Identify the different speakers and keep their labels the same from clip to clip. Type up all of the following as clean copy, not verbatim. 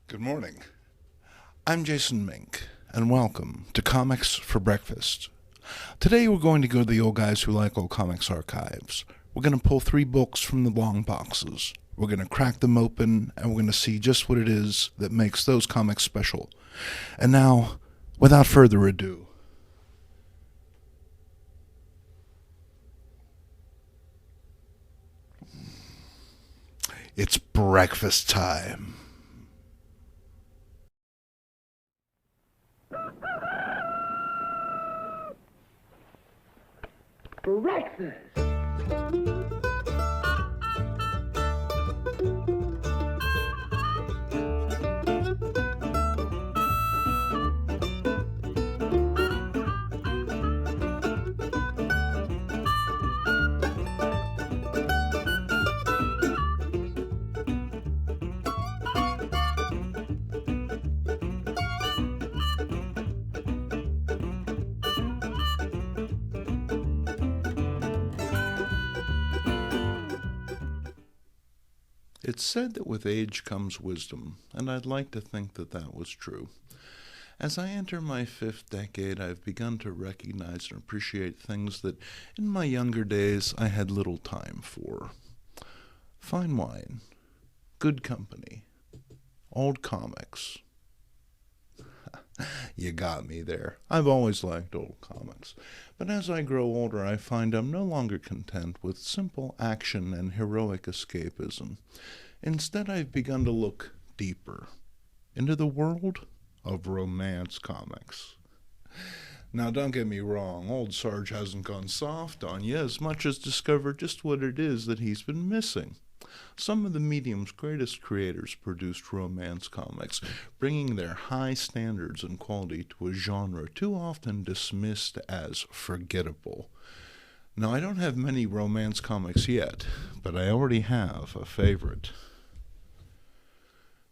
Speaker 1: Good morning. I'm Jason Mink, and welcome to Comics for Breakfast. Today we're going to go to the Old Guys Who Like Old Comics archives. We're going to pull 3 books from the long boxes. We're going to crack them open, and we're going to see just what it is that makes those comics special. And now, without further ado, it's breakfast time.
Speaker 2: Breakfast.
Speaker 1: It's said that with age comes wisdom, and I'd like to think that that was true. As I enter my 5th decade, I've begun to recognize and appreciate things that in my younger days I had little time for. Fine wine, good company, old comics. You got me there. I've always liked old comics. But as I grow older, I find I'm no longer content with simple action and heroic escapism. Instead, I've begun to look deeper into the world of romance comics. Now, don't get me wrong, old Sarge hasn't gone soft on you as much as discovered just what it is that he's been missing. Some of the medium's greatest creators produced romance comics, bringing their high standards and quality to a genre too often dismissed as forgettable. Now, I don't have many romance comics yet, but I already have a favorite.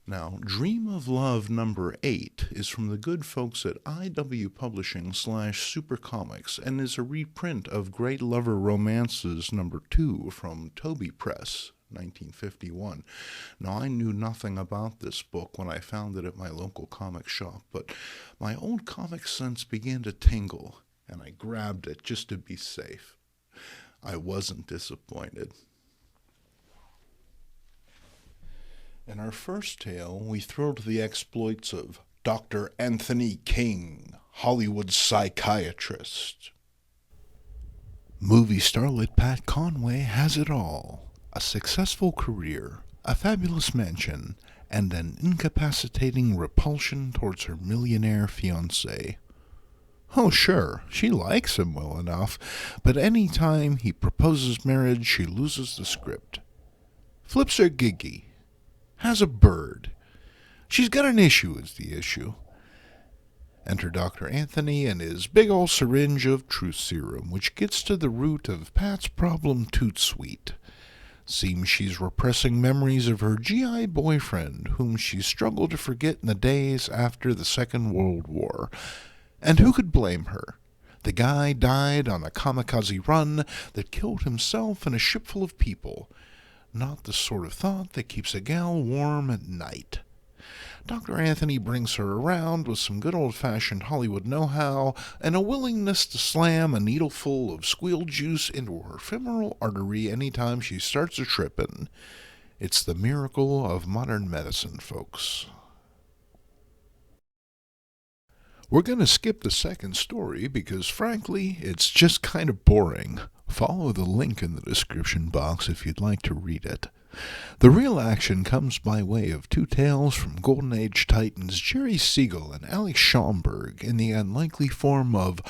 Speaker 1: Now, Dream of Love number 8 is from the good folks at IW Publishing /Super Comics and is a reprint of Great Lover Romances number 2 from Toby Press, 1951. Now, I knew nothing about this book when I found it at my local comic shop, but my old comic sense began to tingle, and I grabbed it just to be safe. I wasn't disappointed. In our first tale, we throw to the exploits of Dr. Anthony King, Hollywood psychiatrist. Movie starlet Pat Conway has it all. A successful career, a fabulous mansion, and an incapacitating repulsion towards her millionaire fiancé. Oh, sure, she likes him well enough, but any time he proposes marriage, she loses the script. Flips are giggy. Has a bird. She's got an issue is the issue. Enter Dr. Anthony and his big ol' syringe of truth serum, which gets to the root of Pat's problem toot sweet. Seems she's repressing memories of her GI boyfriend, whom she struggled to forget in the days after the Second World War. And who could blame her? The guy died on a kamikaze run that killed himself and a ship full of people. Not the sort of thought that keeps a gal warm at night. Dr. Anthony brings her around with some good old-fashioned Hollywood know-how and a willingness to slam a needleful of squeal juice into her femoral artery any time she starts a-trippin'. It's the miracle of modern medicine, folks. We're going to skip the second story because, frankly, it's just kind of boring. Follow the link in the description box if you'd like to read it. The real action comes by way of 2 tales from Golden Age titans Jerry Siegel and Alex Schomburg in the unlikely form of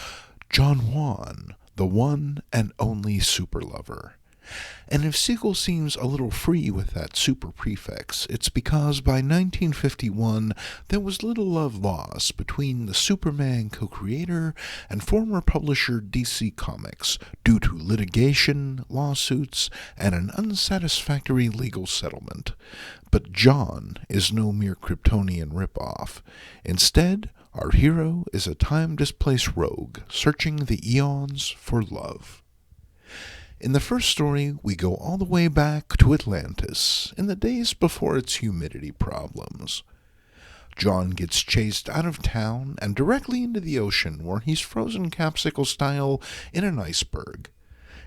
Speaker 1: John Juan, the one and only super lover. And if Siegel seems a little free with that super prefix, it's because by 1951 there was little love lost between the Superman co-creator and former publisher DC Comics due to litigation, lawsuits, and an unsatisfactory legal settlement. But John is no mere Kryptonian ripoff. Instead, our hero is a time-displaced rogue searching the eons for love. In the first story, we go all the way back to Atlantis, in the days before its humidity problems. John gets chased out of town and directly into the ocean, where he's frozen capsicle style in an iceberg.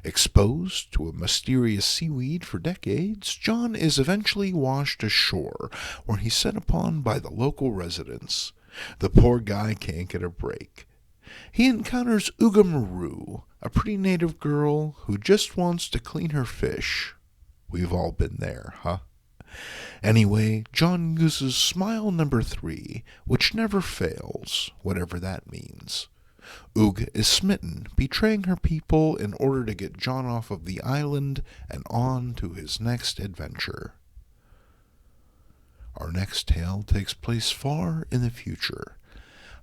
Speaker 1: Exposed to a mysterious seaweed for decades, John is eventually washed ashore, where he's set upon by the local residents. The poor guy can't get a break. He encounters Uga Maru, a pretty native girl who just wants to clean her fish. We've all been there, huh? Anyway, John uses smile number 3, which never fails, whatever that means. Uga is smitten, betraying her people in order to get John off of the island and on to his next adventure. Our next tale takes place far in the future.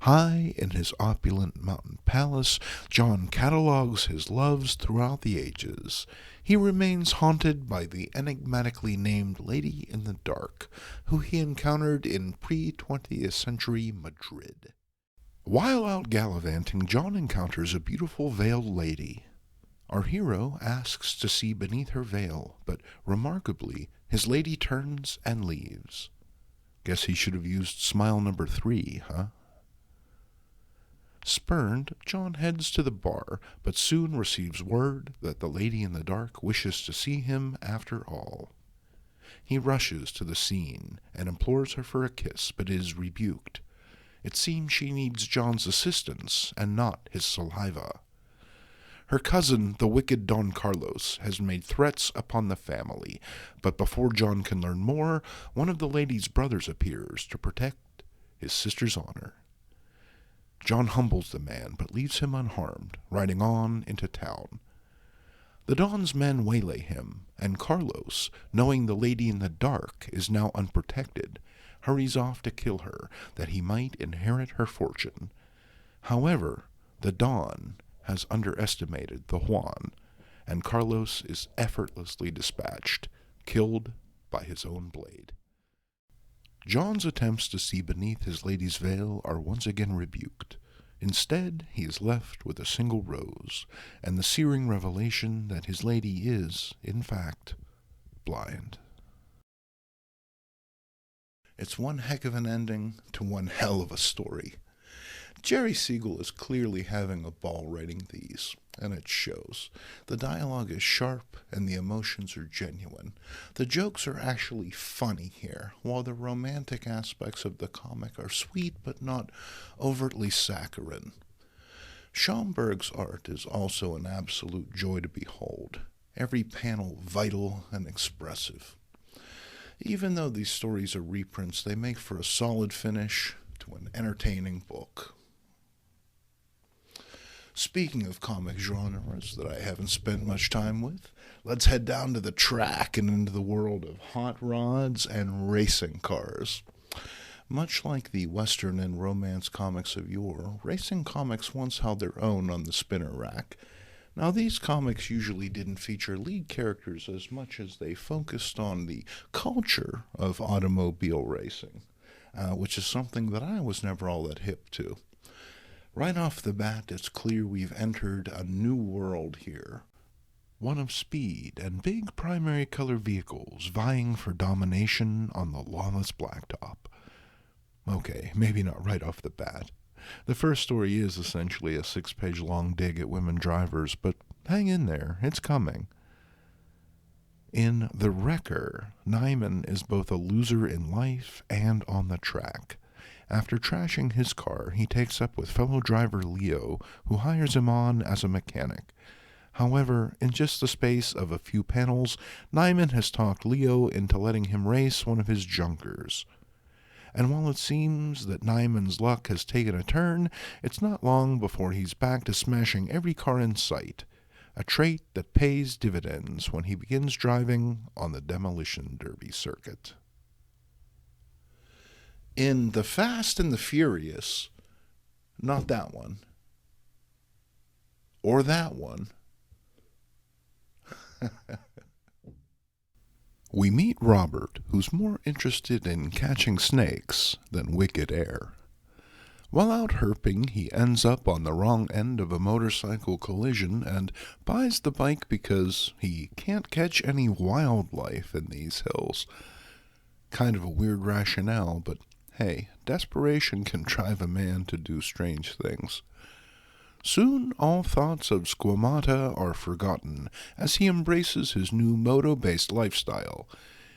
Speaker 1: High in his opulent mountain palace, John catalogues his loves throughout the ages. He remains haunted by the enigmatically named Lady in the Dark, who he encountered in pre-20th century Madrid. While out gallivanting, John encounters a beautiful veiled lady. Our hero asks to see beneath her veil, but remarkably, his lady turns and leaves. Guess he should have used smile number 3, huh? Spurned, John heads to the bar, but soon receives word that the Lady in the Dark wishes to see him after all. He rushes to the scene and implores her for a kiss, but is rebuked. It seems she needs John's assistance and not his saliva. Her cousin, the wicked Don Carlos, has made threats upon the family, but before John can learn more, one of the lady's brothers appears to protect his sister's honor. John humbles the man, but leaves him unharmed, riding on into town. The Don's men waylay him, and Carlos, knowing the Lady in the Dark is now unprotected, hurries off to kill her, that he might inherit her fortune. However, the Don has underestimated the Juan, and Carlos is effortlessly dispatched, killed by his own blade. John's attempts to see beneath his lady's veil are once again rebuked. Instead, he is left with a single rose, and the searing revelation that his lady is, in fact, blind. It's one heck of an ending to one hell of a story. Jerry Siegel is clearly having a ball writing these, and it shows. The dialogue is sharp, and the emotions are genuine. The jokes are actually funny here, while the romantic aspects of the comic are sweet but not overtly saccharine. Schomburg's art is also an absolute joy to behold, every panel vital and expressive. Even though these stories are reprints, they make for a solid finish to an entertaining book. Speaking of comic genres that I haven't spent much time with, let's head down to the track and into the world of hot rods and racing cars. Much like the Western and romance comics of yore, racing comics once held their own on the spinner rack. Now, these comics usually didn't feature lead characters as much as they focused on the culture of automobile racing, which is something that I was never all that hip to. Right off the bat, it's clear we've entered a new world here. One of speed and big primary color vehicles vying for domination on the lawless blacktop. Okay, maybe not right off the bat. The first story is essentially a 6-page long dig at women drivers, but hang in there, it's coming. In The Wrecker, Nyman is both a loser in life and on the track. After trashing his car, he takes up with fellow driver Leo, who hires him on as a mechanic. However, in just the space of a few panels, Nyman has talked Leo into letting him race one of his junkers. And while it seems that Nyman's luck has taken a turn, it's not long before he's back to smashing every car in sight, a trait that pays dividends when he begins driving on the demolition derby circuit. In The Fast and the Furious, not that one, or that one, we meet Robert, who's more interested in catching snakes than wicked air. While out herping, he ends up on the wrong end of a motorcycle collision and buys the bike because he can't catch any wildlife in these hills. Kind of a weird rationale, but Hey, desperation can drive a man to do strange things. Soon all thoughts of squamata are forgotten as he embraces his new moto-based lifestyle.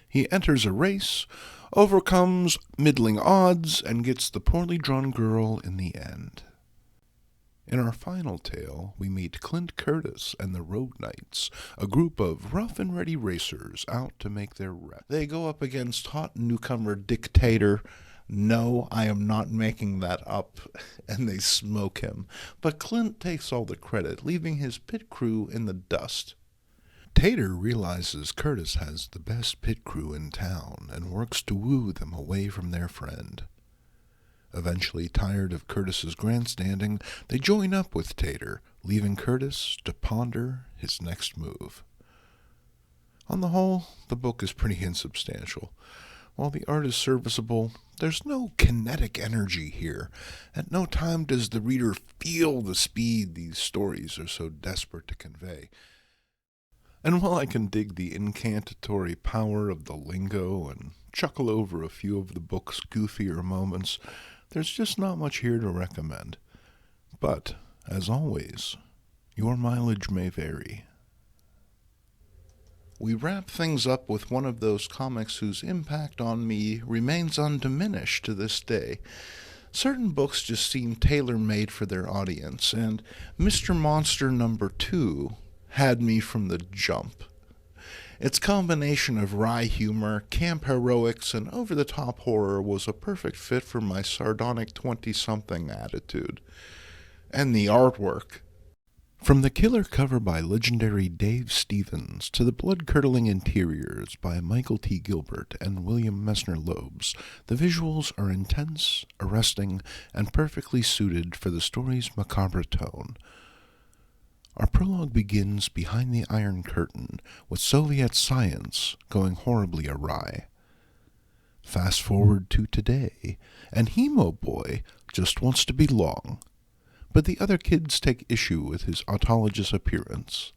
Speaker 1: He enters a race, overcomes middling odds, and gets the poorly drawn girl in the end. In our final tale, we meet Clint Curtis and the Road Knights, a group of rough-and-ready racers out to make their rep. They go up against hot newcomer Dictator. No, I am not making that up, and they smoke him. But Clint takes all the credit, leaving his pit crew in the dust. Tater realizes Curtis has the best pit crew in town and works to woo them away from their friend. Eventually, tired of Curtis's grandstanding, they join up with Tater, leaving Curtis to ponder his next move. On the whole, the book is pretty insubstantial. While the art is serviceable, there's no kinetic energy here. At no time does the reader feel the speed these stories are so desperate to convey. And while I can dig the incantatory power of the lingo and chuckle over a few of the book's goofier moments, there's just not much here to recommend. But, as always, your mileage may vary. We wrap things up with one of those comics whose impact on me remains undiminished to this day. Certain books just seem tailor-made for their audience, and Mr. Monster No. 2 had me from the jump. Its combination of wry humor, camp heroics, and over-the-top horror was a perfect fit for my sardonic 20-something attitude. And the artwork. From the killer cover by legendary Dave Stevens to the blood-curdling interiors by Michael T. Gilbert and William Messner Loebs, the visuals are intense, arresting, and perfectly suited for the story's macabre tone. Our prologue begins behind the Iron Curtain, with Soviet science going horribly awry. Fast forward to today, and Hemo Boy just wants to belong. But the other kids take issue with his autologous appearance.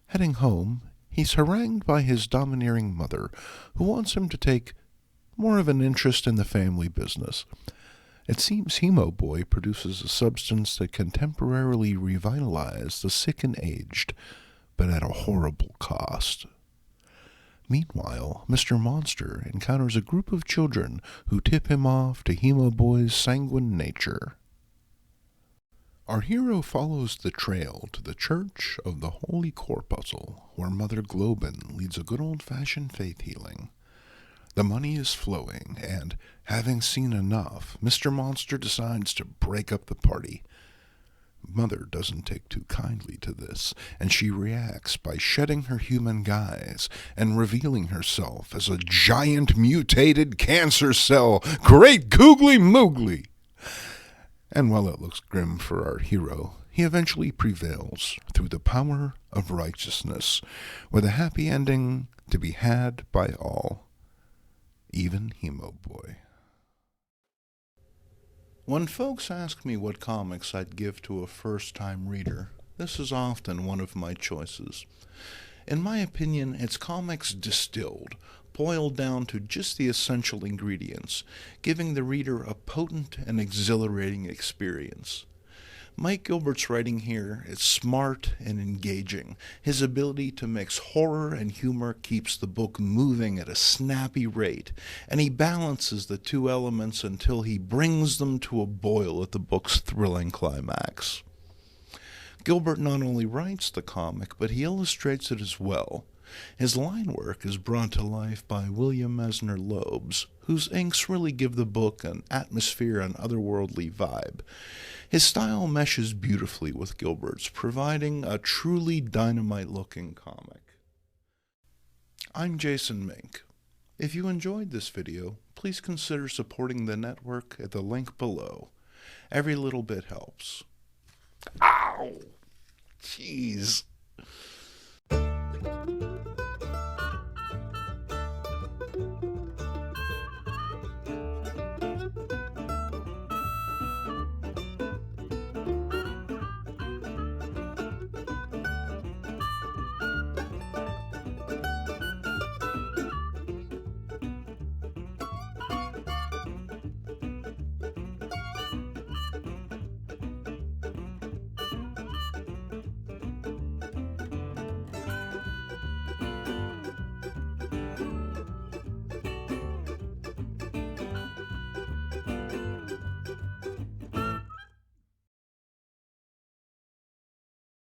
Speaker 1: Heading home, he's harangued by his domineering mother, who wants him to take more of an interest in the family business. It seems Hemo Boy produces a substance that can temporarily revitalize the sick and aged, but at a horrible cost. Meanwhile, Mr. Monster encounters a group of children who tip him off to Hemo Boy's sanguine nature. Our hero follows the trail to the Church of the Holy Corpuscle, where Mother Globin leads a good old-fashioned faith healing. The money is flowing, and, having seen enough, Mr. Monster decides to break up the party. Mother doesn't take too kindly to this, and she reacts by shedding her human guise and revealing herself as a giant mutated cancer cell. Great googly moogly! And while it looks grim for our hero, he eventually prevails through the power of righteousness, with a happy ending to be had by all. Even Hemo Boy. When folks ask me what comics I'd give to a first-time reader, this is often one of my choices. In my opinion, it's comics distilled, boiled down to just the essential ingredients, giving the reader a potent and exhilarating experience. Mike Gilbert's writing here is smart and engaging. His ability to mix horror and humor keeps the book moving at a snappy rate, and he balances the two elements until he brings them to a boil at the book's thrilling climax. Gilbert not only writes the comic, but he illustrates it as well. His line work is brought to life by William Messner Loebs, whose inks really give the book an atmosphere and otherworldly vibe. His style meshes beautifully with Gilbert's, providing a truly dynamite-looking comic. I'm Jason Mink. If you enjoyed this video, please consider supporting the network at the link below. Every little bit helps. Ow! Jeez.